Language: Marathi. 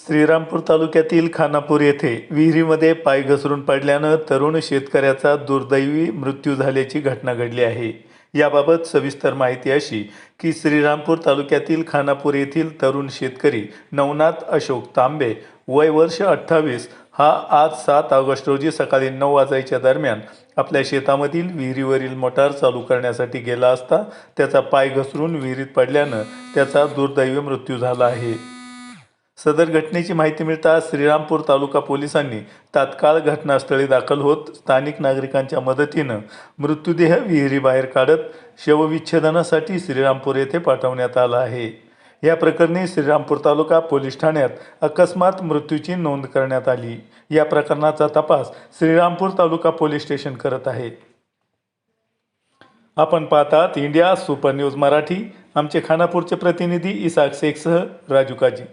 श्रीरामपूर तालुक्यातील खानापूर येथे विहिरीमध्ये पाय घसरून पडल्यानं तरुण शेतकऱ्याचा दुर्दैवी मृत्यू झाल्याची घटना घडली आहे. याबाबत सविस्तर माहिती अशी की श्रीरामपूर तालुक्यातील खानापूर येथील तरुण शेतकरी नवनाथ अशोक तांबे वय वर्ष 28 हा आज 7 ऑगस्ट रोजी सकाळी 9 वाजायच्या दरम्यान आपल्या शेतामधील विहिरीवरील मोटार चालू करण्यासाठी गेला असता त्याचा पाय घसरून विहिरीत पडल्यानं त्याचा दुर्दैवी मृत्यू झाला आहे. सदर घटनेची माहिती मिळताच श्रीरामपूर तालुका पोलिसांनी तात्काळ घटनास्थळी दाखल होत स्थानिक नागरिकांच्या मदतीनं मृतदेह विहिरीबाहेर काढत शवविच्छेदनासाठी श्रीरामपूर येथे पाठवण्यात आला आहे. या प्रकरणी श्रीरामपूर तालुका पोलीस ठाण्यात अकस्मात मृत्यूची नोंद करण्यात आली. या प्रकरणाचा तपास श्रीरामपूर तालुका पोलीस स्टेशन करत आहे. आपण पाहतात इंडिया सुपर न्यूज मराठी. आमचे खानापूरचे प्रतिनिधी इसाक शेखसह राजू काजी.